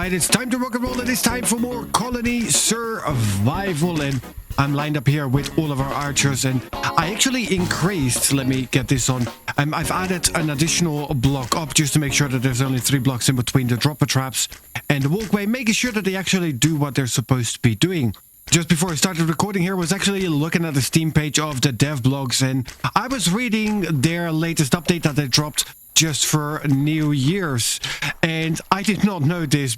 Alright, it's time to rock and roll. It is time for more colony survival. And I'm lined up here with all of our archers. And I actually increased, let me get this on. I've added an additional block up just to make sure that there's only 3 blocks in between the dropper traps and the walkway, making sure that they actually do what they're supposed to be doing. Just before I started recording here, I was actually looking at the Steam page of the dev blogs, and I was reading their latest update that they dropped just for New Year's. And I did not know this,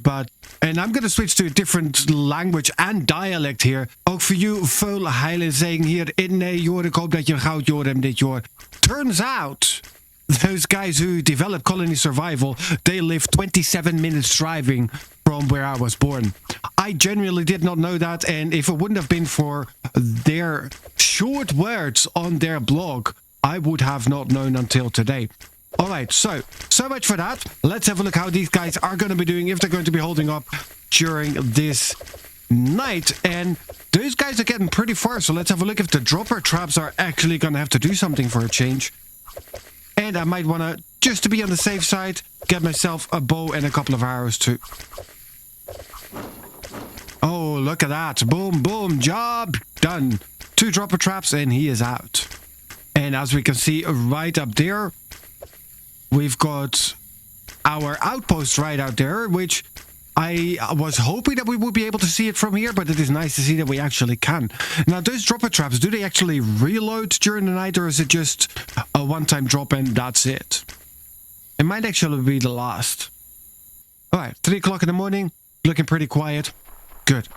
and I'm going to switch to a different language and dialect here. Ook voor you veel heile zeggen hier in Joren. Ik hoop dat je goud Joren dit jaar. Turns out, those guys who developed Colony Survival, they live 27 minutes driving from where I was born. I genuinely did not know that, and if it wouldn't have been for their short words on their blog, I would have not known until today. Alright, so much for that. Let's have a look how these guys are going to be doing, if they're going to be holding up during this night. And those guys are getting pretty far, so let's have a look if the dropper traps are actually going to have to do something for a change. And I might want to, just to be on the safe side, get myself a bow and a couple of arrows too. Oh, look at that. Boom, boom, job done. 2 dropper traps and he is out. And as we can see right up there, we've got our outpost right out there, which I was hoping that we would be able to see it from here, but it is nice to see that we actually can. Now, those dropper traps, do they actually reload during the night, or is it just a one-time drop and that's it? It might actually be the last. Alright, 3 o'clock in the morning, looking pretty quiet. Good.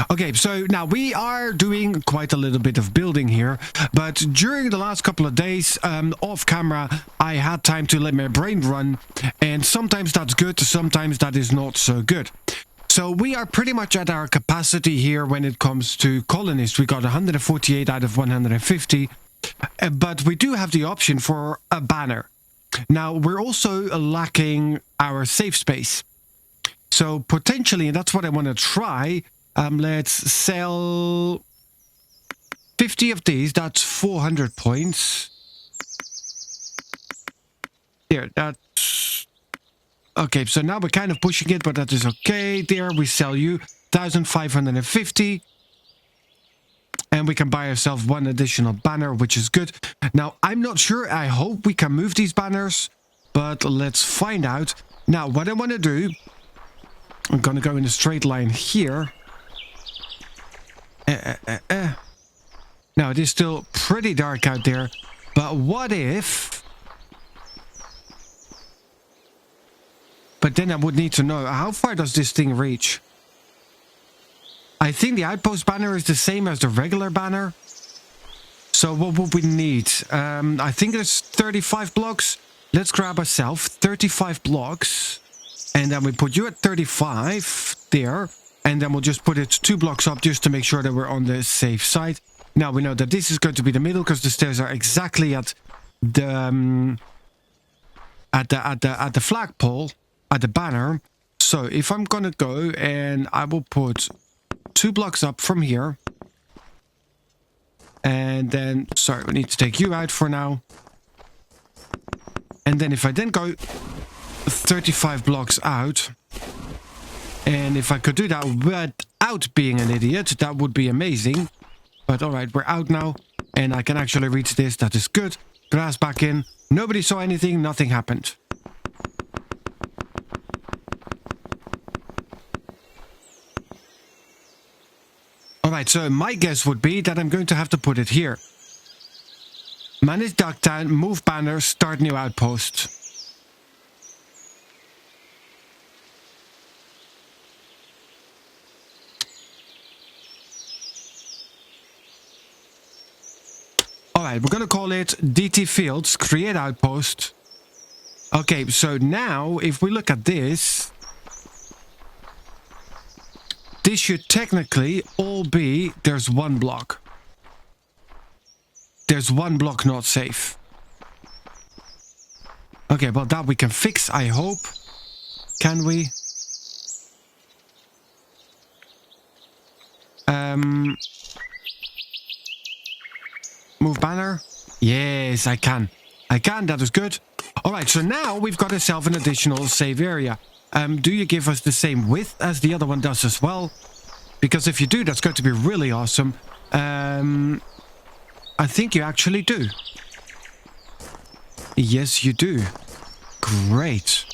Okay, so now we are doing quite a little bit of building here, but during the last couple of days, off camera, I had time to let my brain run, and sometimes that's good, sometimes that is not so good. So we are pretty much at our capacity here when it comes to Colonist. We got 148 out of 150, but we do have the option for a banner. Now, we're also lacking our safe space. So potentially, and that's what I want to try, let's sell 50 of these. That's 400 points. There, that's... Okay, so now we're kind of pushing it, but that is okay. There, we sell you 1,550. And we can buy ourselves 1 additional banner, which is good. Now, I'm not sure. I hope we can move these banners, but let's find out. Now, what I want to do... I'm gonna go in a straight line here. Now, it is still pretty dark out there, but what if... But then I would need to know, how far does this thing reach? I think the outpost banner is the same as the regular banner. So what would we need? I think there's 35 blocks. Let's grab ourselves 35 blocks. And then we put you at 35 there. And then we'll just put it 2 blocks up just to make sure that we're on the safe side. Now we know that this is going to be the middle because the stairs are exactly at the flagpole, at the banner. So if I'm gonna go and I will put 2 blocks up from here. And then, sorry, we need to take you out for now. And then if I then go 35 blocks out, and if I could do that without being an idiot, that would be amazing. But alright, we're out now, and I can actually reach this. That is good. Grass back in. Nobody saw anything. Nothing happened. Alright, so my guess would be that I'm going to have to put it here. Manage Ducktown, move banner, start new outpost. Alright, we're going to call it DT Fields, create outpost. Okay, so now if we look at this, this should technically all be, there's 1 block. There's 1 block not safe. Okay, well that we can fix, I hope. Can we? Move banner? Yes, I can. That is good. Alright, so now we've got ourselves an additional save area. Do you give us the same width as the other one does as well? Because if you do, that's going to be really awesome. I think you actually do. Yes, you do. Great.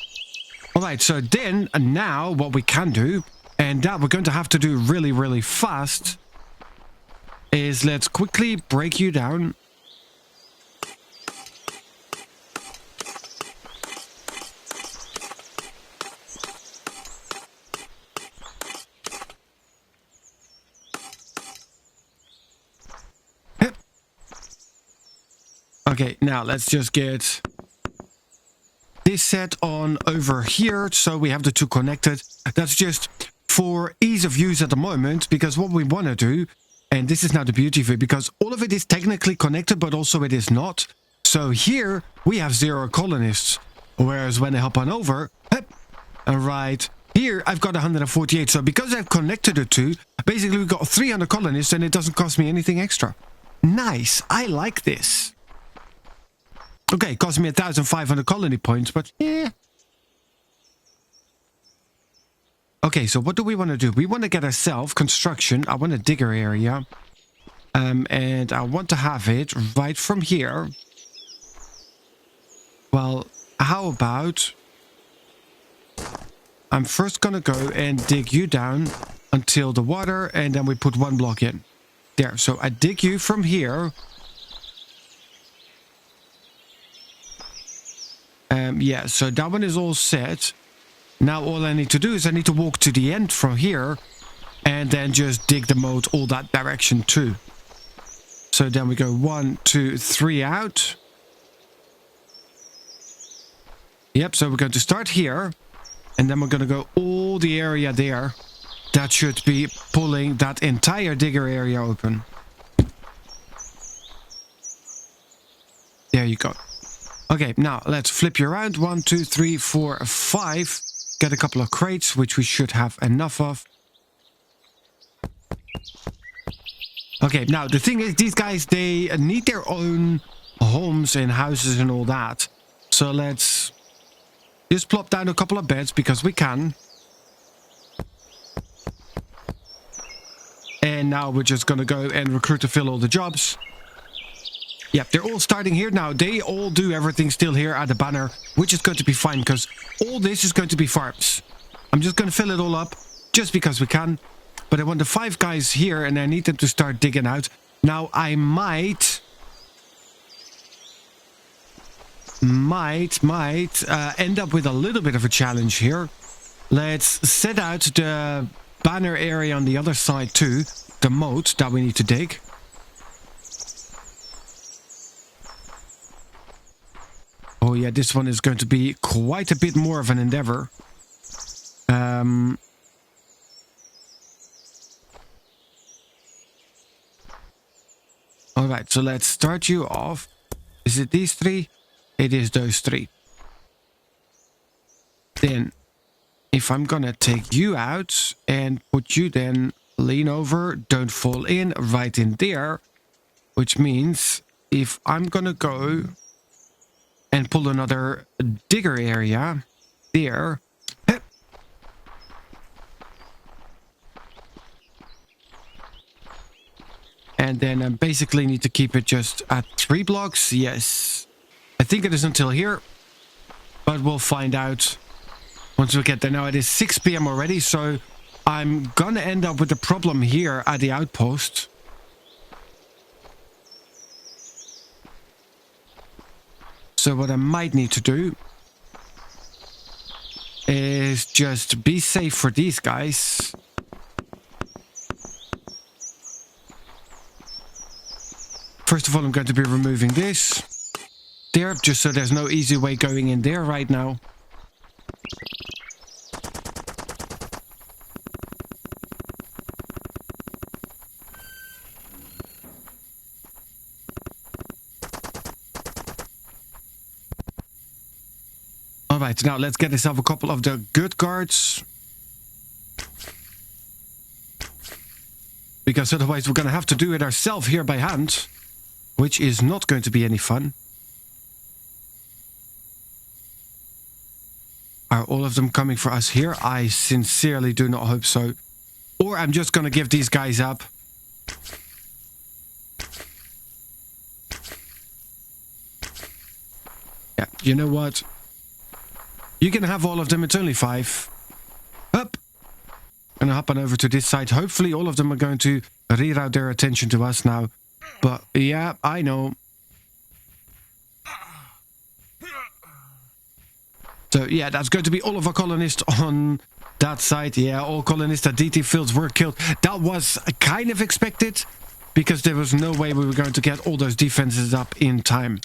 All right, so then, now what we can do, and that we're going to have to do really, really fast, is let's quickly break you down. Okay, now let's just get this set on over here, so we have the two connected. That's just for ease of use at the moment, because what we want to do, and this is now the beauty of it, because all of it is technically connected, but also it is not. So here we have 0 colonists, whereas when I hop on over, right here I've got 148. So because I've connected the two, basically we've got 300 colonists, and it doesn't cost me anything extra. Nice, I like this. Okay, it cost me 1,500 colony points, but yeah. Okay, so what do we want to do? We want to get ourselves construction. I want a digger area. And I want to have it right from here. Well, how about... I'm first going to go and dig you down until the water, and then we put 1 block in. There, so I dig you from here. Yeah, so that one is all set. Now all I need to do is I need to walk to the end from here and then just dig the moat all that direction too. So then we go 1, 2, 3 out. Yep, so we're going to start here and then we're going to go all the area there. That should be pulling that entire digger area open. There you go. Okay, now let's flip you around. 1, 2, 3, 4, 5. Get a couple of crates, which we should have enough of. Okay, now the thing is, these guys, they need their own homes and houses and all that. So let's just plop down a couple of beds because we can. And now we're just going to go and recruit to fill all the jobs. Yep, they're all starting here now. They all do everything still here at the banner, which is going to be fine because all this is going to be farms. I'm just going to fill it all up just because we can. But I want the 5 guys here and I need them to start digging out. Now I might end up with a little bit of a challenge here. Let's set out the banner area on the other side too. The moat that we need to dig. Oh yeah, this one is going to be quite a bit more of an endeavor. Alright, so let's start you off. Is it these 3? It is those 3. Then, if I'm gonna take you out and put you then lean over, don't fall in, right in there. Which means, if I'm gonna go and pull another digger area there. And then I basically need to keep it just at 3 blocks. Yes. I think it is until here. But we'll find out once we get there. Now it is 6 p.m. already, so I'm gonna end up with a problem here at the outpost. So what I might need to do is just be safe for these guys. First of all, I'm going to be removing this there, just so there's no easy way going in there right now. Alright, now let's get ourselves a couple of the good guards. Because otherwise we're going to have to do it ourselves here by hand. Which is not going to be any fun. Are all of them coming for us here? I sincerely do not hope so. Or I'm just gonna give these guys up. Yeah, you know what? You can have all of them, it's only 5. Up! Gonna hop on over to this side. Hopefully all of them are going to reroute their attention to us now. But yeah, I know. So yeah, that's going to be all of our colonists on that side. Yeah, all colonists at DT fields were killed. That was kind of expected, because there was no way we were going to get all those defenses up in time.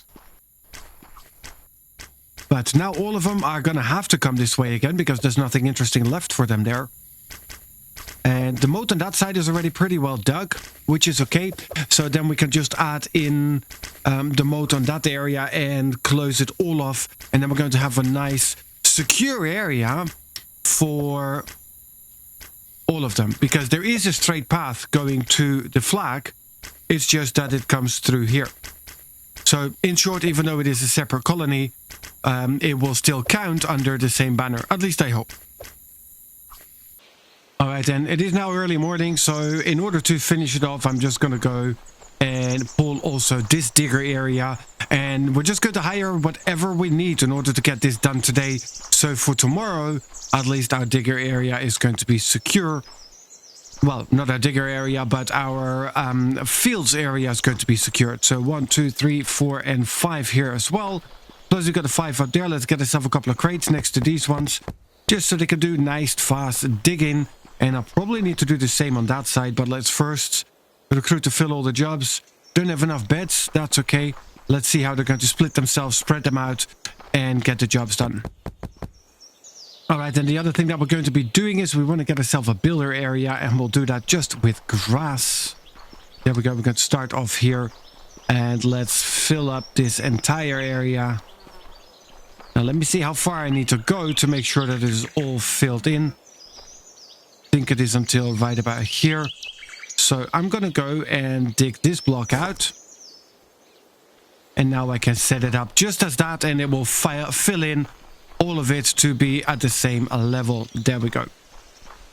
But now all of them are going to have to come this way again, because there's nothing interesting left for them there. And the moat on that side is already pretty well dug, which is okay. So then we can just add in the moat on that area and close it all off. And then we're going to have a nice secure area for all of them. Because there is a straight path going to the flag. It's just that it comes through here. So in short, even though it is a separate colony, it will still count under the same banner. At least I hope. Alright then, it is now early morning, so in order to finish it off, I'm just going to go and pull also this digger area. And we're just going to hire whatever we need in order to get this done today. So for tomorrow, at least our digger area is going to be secure. Well, not our digger area, but our fields area is going to be secured. So 1, 2, 3, 4, and 5 here as well. Plus we've got a 5 up there. Let's get ourselves a couple of crates next to these ones. Just so they can do nice, fast digging. And I'll probably need to do the same on that side, but let's first recruit to fill all the jobs. Don't have enough beds, that's okay. Let's see how they're going to split themselves, spread them out, and get the jobs done. Alright, and the other thing that we're going to be doing is we want to get ourselves a builder area, and we'll do that just with grass. There we go, we're going to start off here. And let's fill up this entire area. Now let me see how far I need to go to make sure that it is all filled in. I think it is until right about here. So I'm going to go and dig this block out. And now I can set it up just as that, and it will fill in all of it to be at the same level. There we go.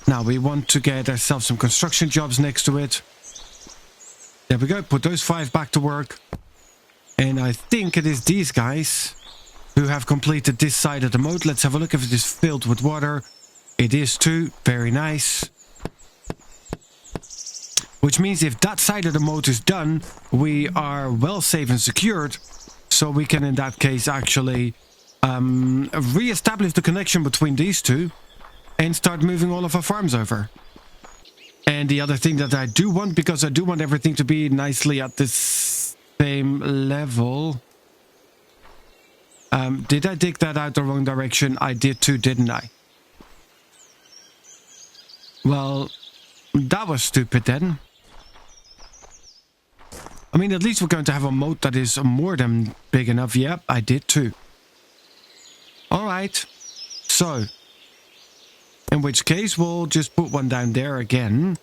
Now we want to get ourselves some construction jobs next to it. There we go. Put those 5 back to work. And I think it is these guys who have completed this side of the moat. Let's have a look if it is filled with water. It is too. Very nice. Which means if that side of the moat is done, we are well safe and secured. So we can in that case actually re-establish the connection between these two and start moving all of our farms over. And the other thing that I do want, because I do want everything to be nicely at the same level. Did I dig that out the wrong direction? I did too, didn't I? Well, that was stupid then. I mean, at least we're going to have a moat that is more than big enough. Yep, I did too. Alright. So, in which case, we'll just put one down there again.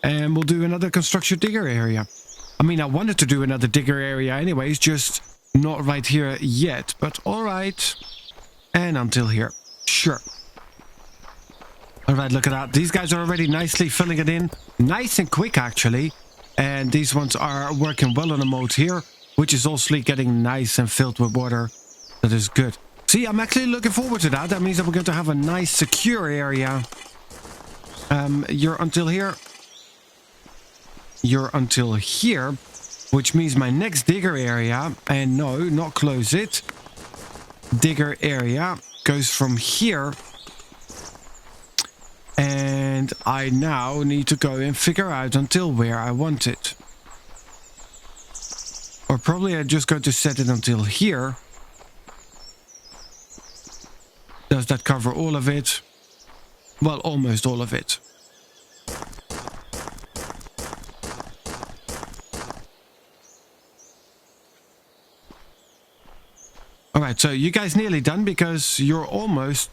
And we'll do another construction digger area. I mean, I wanted to do another digger area anyways, just not right here yet. But alright. And until here. Sure. Alright, look at that. These guys are already nicely filling it in. Nice and quick, actually. And these ones are working well on the moat here, which is also getting nice and filled with water. That is good. See, I'm actually looking forward to that. That means that we're going to have a nice, secure area. You're until here. You're until here, which means my next digger area, and no, not close it. Digger area goes from here. And I now need to go and figure out until where I want it. Or probably I'm just going to set it until here. Does that cover all of it? Well, almost all of it. Alright, so you guys nearly done because you're almost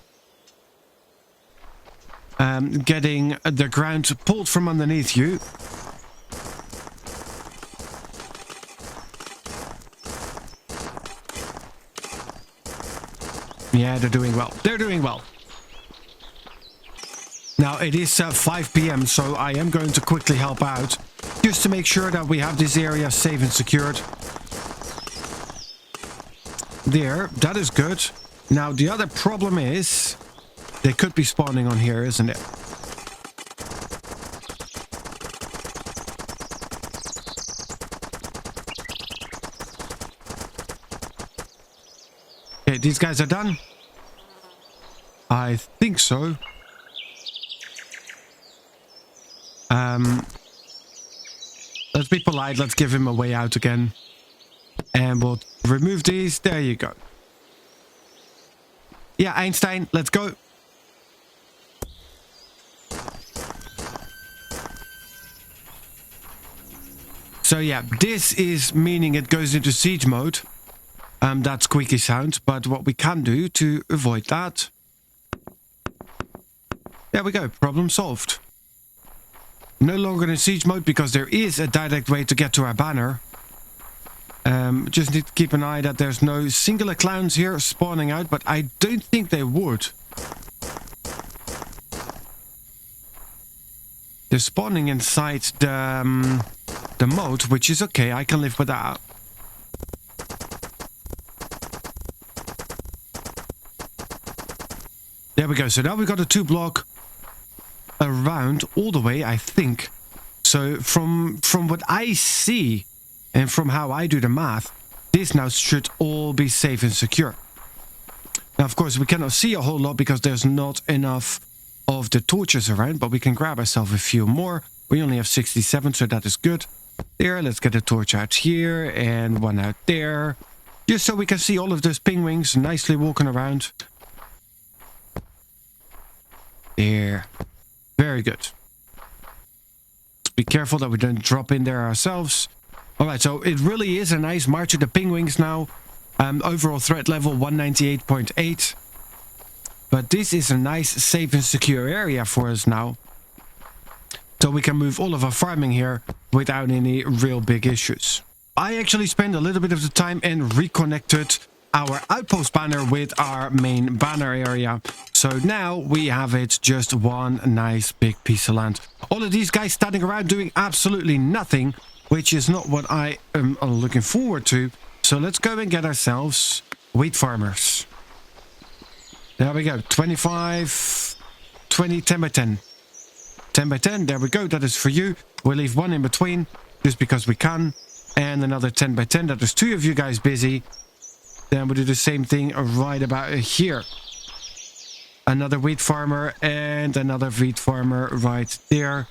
getting the ground pulled from underneath you. Yeah, they're doing well. They're doing well. Now, it is 5 p.m., so I am going to quickly help out, just to make sure that we have this area safe and secured. There, that is good. Now, the other problem is, they could be spawning on here, isn't it? Okay, these guys are done. I think so. Let's be polite. Let's give him a way out again. And we'll remove these. There you go. Yeah, Einstein, let's go. So yeah, this is meaning it goes into siege mode. That squeaky sound. But what we can do to avoid that... There we go. Problem solved. No longer in siege mode because there is a direct way to get to our banner. Just need to keep an eye that there's no singular clowns here spawning out, but I don't think they would. They're spawning inside the moat, which is okay. I can live with that. There we go. So now we've got a 2-block around all the way, I think. So from what I see and from how I do the math, this now should all be safe and secure. Now, of course, we cannot see a whole lot because there's not enough of the torches around, but we can grab ourselves a few more. We only have 67, so that is good. There, let's get a torch out here and one out there, just so we can see all of those penguins nicely walking around. There. Very good. Be careful that we don't drop in there ourselves. Alright, so it really is a nice march of the penguins now. Overall threat level 198.8. But this is a nice, safe and secure area for us now. So we can move all of our farming here without any real big issues. I actually spent a little bit of the time and reconnected our outpost banner with our main banner area. So now we have it just one nice big piece of land. All of these guys standing around doing absolutely nothing, which is not what I am looking forward to. So let's go and get ourselves wheat farmers. There we go. 25, 20, 10 by 10. 10 by 10, there we go. That is for you. We'll leave one in between just because we can. And another 10 by 10. That is 2 of you guys busy. Then we'll do the same thing right about here. Another wheat farmer and another wheat farmer right there.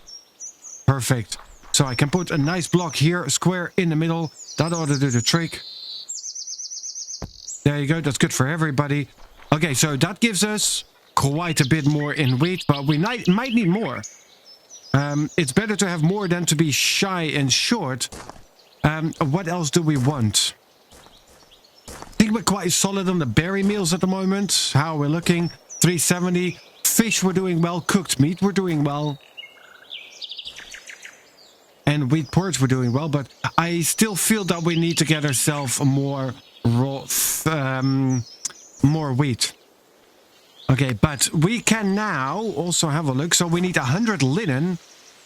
Perfect. So I can put a nice block here, square in the middle. That ought to do the trick. There you go. That's good for everybody. Okay, so that gives us quite a bit more in wheat, but we might need more. It's better to have more than to be shy and short. What else do we want? I think we're quite solid on the berry meals at the moment. How we're looking. 370. Fish we're doing well. Cooked meat we're doing well. And wheat porridge we're doing well. But I still feel that we need to get ourselves more raw, more wheat. Okay, but we can now also have a look. So we need 100 linen.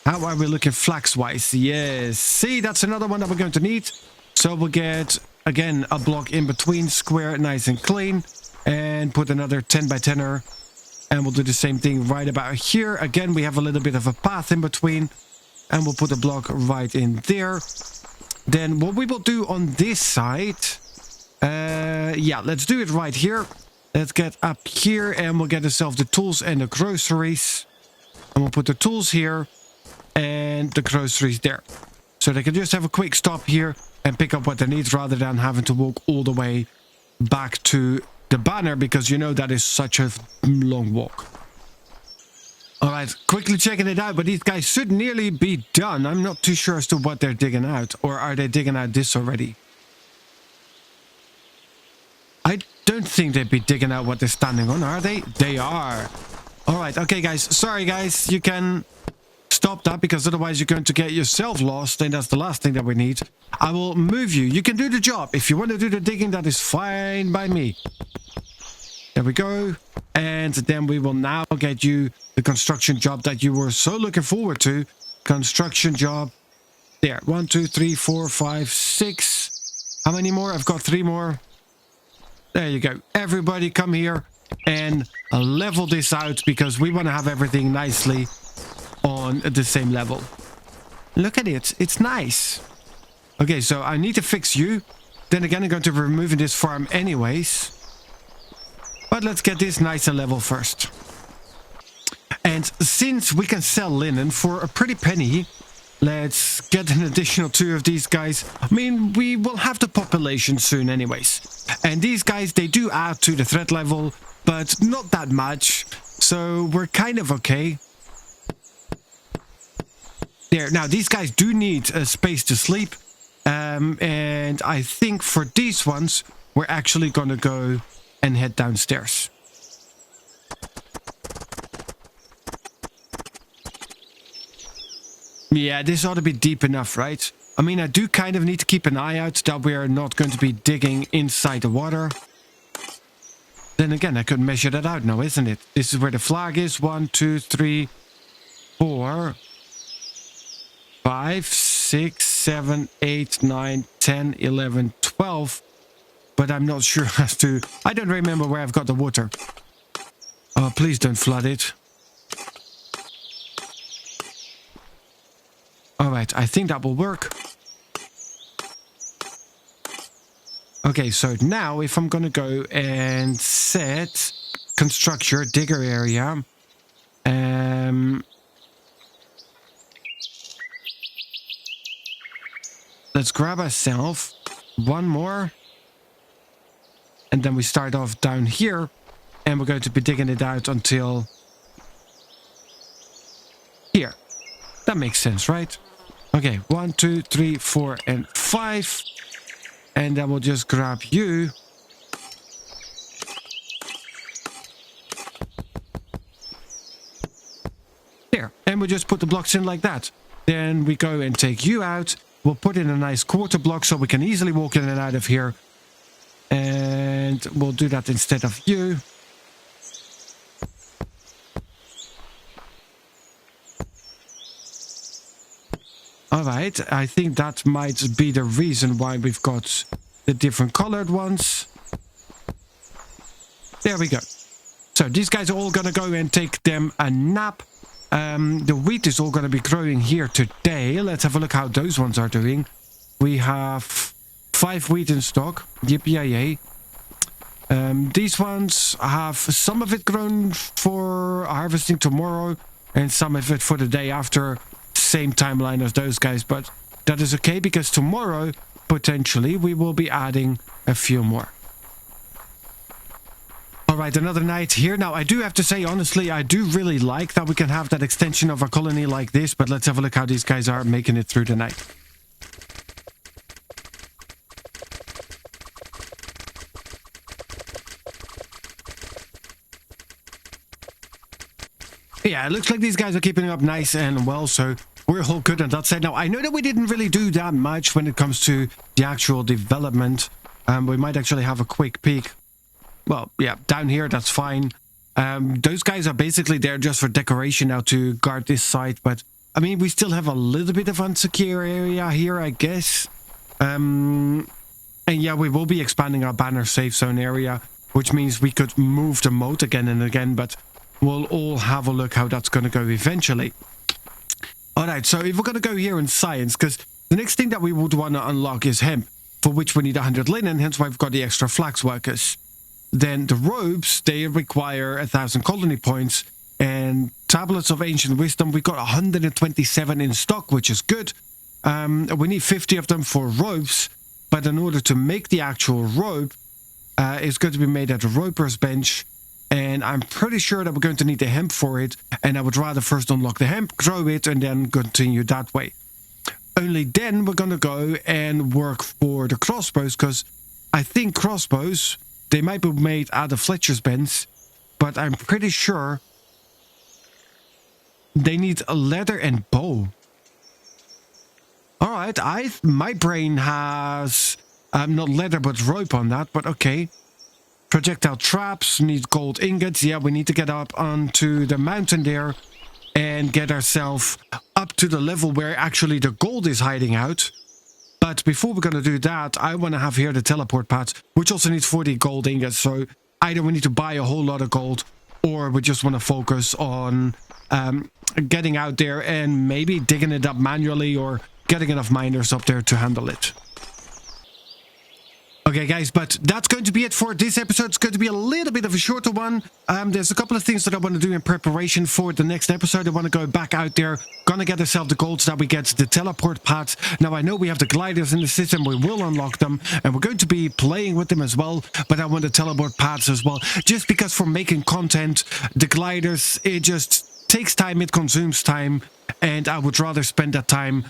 How are we looking flax-wise? Yes. See, that's another one that we're going to need. So we'll get, again, a block in between, square, nice and clean. And put another 10 by 10er. And we'll do the same thing right about here. Again, we have a little bit of a path in between. And we'll put a block right in there. Then what we will do on this side... yeah, let's do it right here. Let's get up here and we'll get ourselves the tools and the groceries. And we'll put the tools here and the groceries there. So they can just have a quick stop here and pick up what they need rather than having to walk all the way back to the banner, because you know that is such a long walk. Alright, quickly checking it out, but these guys should nearly be done. I'm not too sure as to what they're digging out. Or are they digging out this already? I don't think they'd be digging out what they're standing on, are they? They are. Alright, okay guys. Sorry guys, you can stop that because otherwise you're going to get yourself lost, and that's the last thing that we need. I will move you. You can do the job. If you want to do the digging, that is fine by me. There we go. And then we will now get you the construction job that you were so looking forward to. Construction job. There. 1, 2, 3, 4, 5, 6. How many more? I've got 3 more. There you go. Everybody come here and level this out because we want to have everything nicely on the same level. Look at it. It's nice. Okay, so I need to fix you. Then again, I'm going to be removing this farm anyways. But let's get this nice and level first. And since we can sell linen for a pretty penny, let's get an additional 2 of these guys. I mean, we will have the population soon anyways. And these guys, they do add to the threat level, but not that much. So we're kind of okay. There. Now, these guys do need a space to sleep. And I think for these ones, we're actually going to go and head downstairs. Yeah, this ought to be deep enough, right? I mean, I do kind of need to keep an eye out that we are not going to be digging inside the water. Then again, I could measure that out now, isn't it? This is where the flag is. 1, 2, 3, 4, 5, 6, 7, 8, 9, 10, 11, 12. But I'm not sure as to... I don't remember where I've got the water. Oh, please don't flood it. Alright, I think that will work. Okay, so now if I'm going to go and set constructor digger area. Let's grab ourselves 1 more. And then we start off down here. And we're going to be digging it out until here. That makes sense, right? Okay, 1, 2, 3, 4, and 5. And then we'll just grab you. There. And we'll just put the blocks in like that. Then we go and take you out. We'll put in a nice quarter block so we can easily walk in and out of here. And we'll do that instead of you. Alright, I think that might be the reason why we've got the different colored ones. There we go. So these guys are all gonna go and take them a nap. The wheat is all gonna be growing here today. Let's have a look how those ones are doing. We have 5 wheat in stock. Yippee-yay. These ones have some of it grown for harvesting tomorrow and some of it for the day after. Same timeline as those guys, but that is okay because tomorrow potentially we will be adding a few more. Alright, another night here. Now I do have to say honestly, I do really like that we can have that extension of our colony like this, but let's have a look how these guys are making it through the night. Yeah, it looks like these guys are keeping up nice and well, so we're all good on that side. Now, I know that we didn't really do that much when it comes to the actual development. We might actually have a quick peek. Well, yeah, down here, that's fine. Those guys are basically there just for decoration now to guard this site. But, I mean, we still have a little bit of unsecure area here, I guess. And yeah, we will be expanding our banner safe zone area, which means we could move the moat again and again, but we'll all have a look how that's going to go eventually. Alright, so if we're going to go here in science, because the next thing that we would want to unlock is hemp, for which we need 100 linen, hence why we've got the extra flax workers. Then the robes, they require 1,000 colony points, and tablets of ancient wisdom, we've got 127 in stock, which is good. We need 50 of them for robes, but in order to make the actual robe, it's going to be made at a roper's bench. And I'm pretty sure that we're going to need the hemp for it. And I would rather first unlock the hemp, grow it, and then continue that way. Only then we're going to go and work for the crossbows. Because I think crossbows, they might be made out of Fletcher's bends. But I'm pretty sure they need a leather and bow. Alright, my brain has not leather but rope on that. But okay. Projectile traps, need gold ingots. Yeah, we need to get up onto the mountain there and get ourselves up to the level where actually the gold is hiding out. But before we're going to do that, I want to have here the teleport pad, which also needs 40 gold ingots. So either we need to buy a whole lot of gold, or we just want to focus on getting out there and maybe digging it up manually or getting enough miners up there to handle it. Okay, guys, but that's going to be it for this episode. It's going to be a little bit of a shorter one. There's a couple of things that I want to do in preparation for the next episode. I want to go back out there, gonna get ourselves the golds that we get the teleport pads. Now, I know we have the gliders in the system. We will unlock them, and we're going to be playing with them as well. But I want the teleport pads as well, just because for making content, the gliders, it just takes time, it consumes time, and I would rather spend that time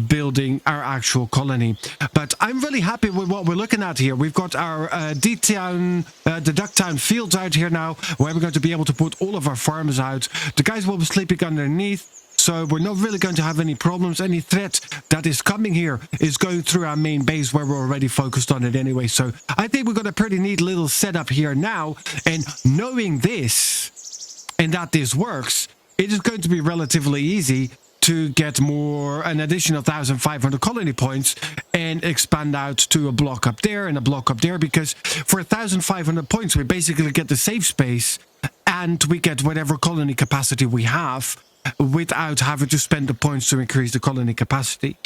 building our actual colony. But I'm really happy with what we're looking at here. We've got our D-Town, the Ducktown fields out here now, where we're going to be able to put all of our farms out. The guys will be sleeping underneath, so we're not really going to have any problems. Any threat that is coming here is going through our main base, where we're already focused on it anyway. So I think we've got a pretty neat little setup here now, and knowing this and that this works, it is going to be relatively easy to get an additional 1,500 colony points and expand out to a block up there and a block up there, because for 1,500 points we basically get the safe space and we get whatever colony capacity we have without having to spend the points to increase the colony capacity.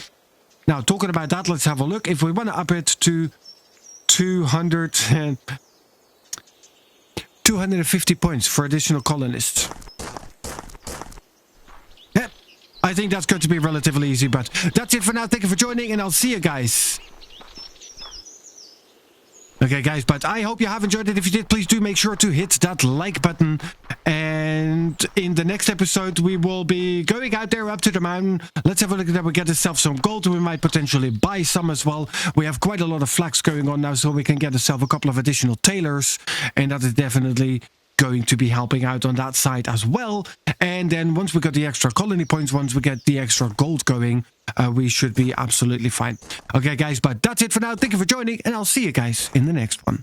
Now, talking about that, let's have a look. If we want to up it to 250 points for additional colonists. I think that's going to be relatively easy, but that's it for now. Thank you for joining, and I'll see you guys. Okay, guys, but I hope you have enjoyed it. If you did, please do make sure to hit that like button. And in the next episode, we will be going out there up to the mountain. Let's have a look at that. We get ourselves some gold. We might potentially buy some as well. We have quite a lot of flax going on now, so we can get ourselves a couple of additional tailors. And that is definitely going to be helping out on that side as well. And then once we got the extra colony points, once we get the extra gold going, we should be absolutely fine. Okay, guys, but that's it for now. Thank you for joining, and I'll see you guys in the next one.